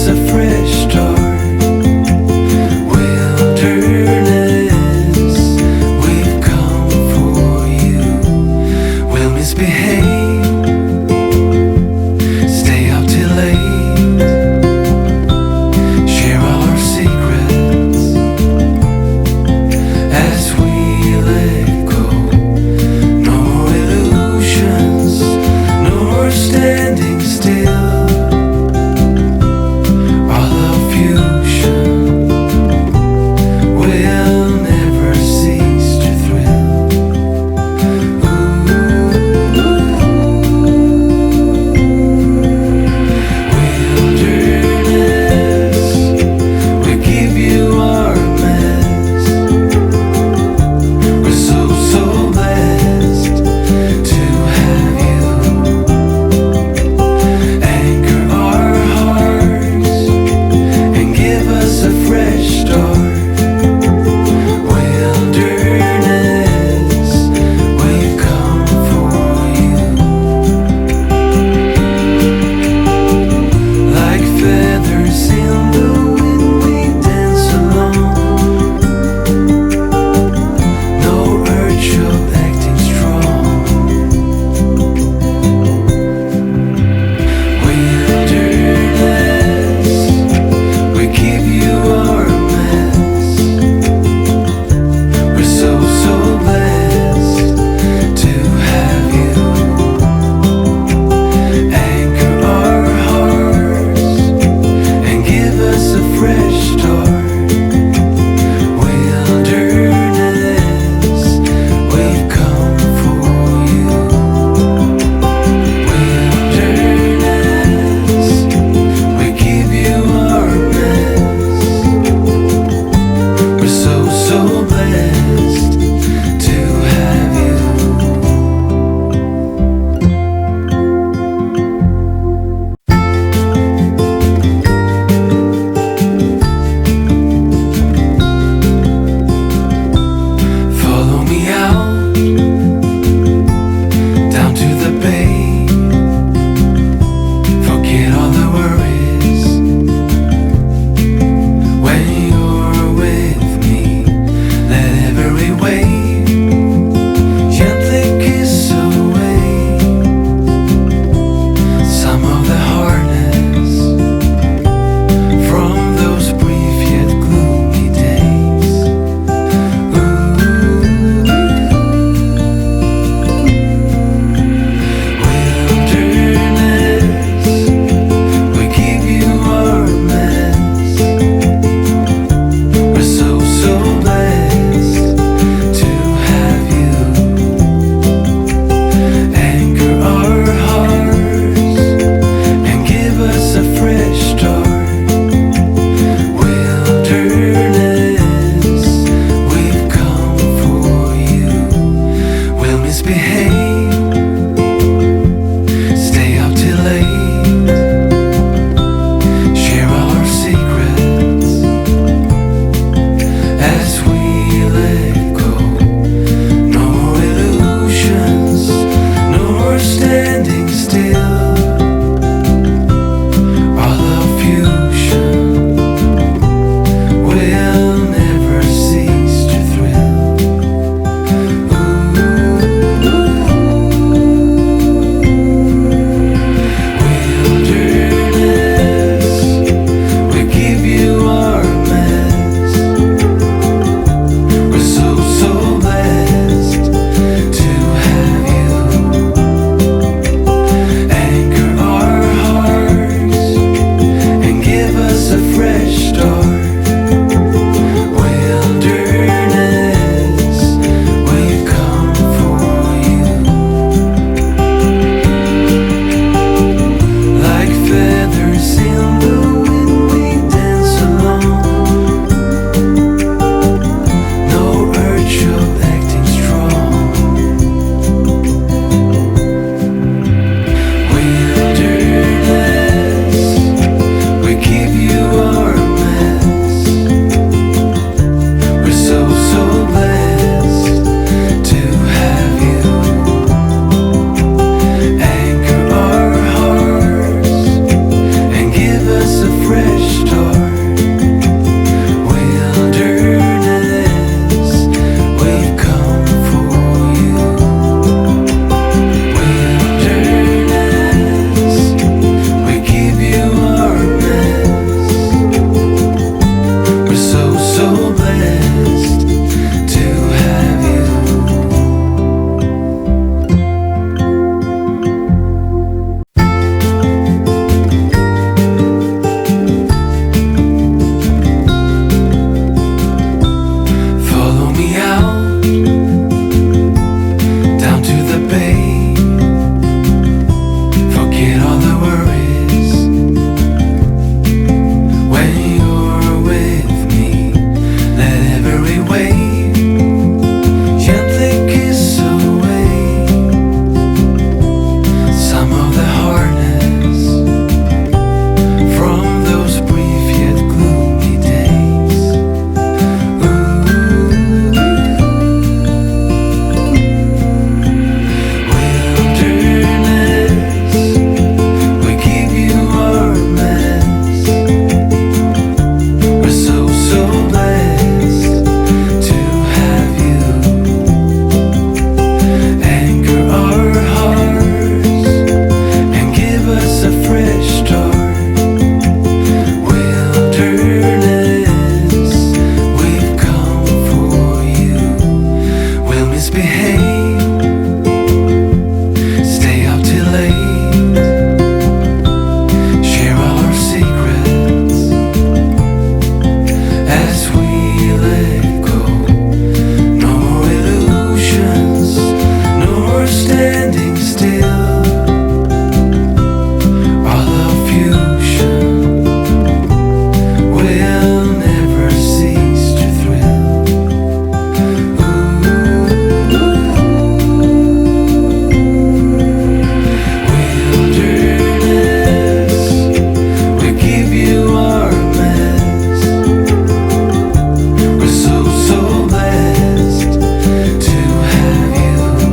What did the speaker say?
us a fresh start. Wilderness, we've come for you. We'll misbehave, stay up till late, share all our secrets as we let go. No more illusions, no more standing still. Our love fusion will never cease to thrill. Wilderness, we give you our mess. We're so blessed to have you. Anchor our hearts and give us a fresh start. Wilderness, we've come for you. Like feathers in the wind, we dance alone. No urge of acting strong. Wilderness, we give you our mess. We're so blessed to have you. Anchor our hearts and give us a fresh start. Wilderness, we've come for you. Wilderness, we give you our mess. We're so blessed to have you. Follow me out, down to the bay. Forget all the worries. When you're with me, let every wave gently kiss away some of the hardness from those brief yet gloomy days. Wilderness, we give you our mess. We're so blessed to have you. Anchor our hearts and give us a fresh start. Wilderness, we've come for you. We'll misbehave, stay up till late, share all our secrets as we let go. No more illusions, no more standing still. Our love fusion will never cease to thrill. Wilderness, we give you our mess. We're so blessed to have you. Anchor our hearts and give us a fresh start.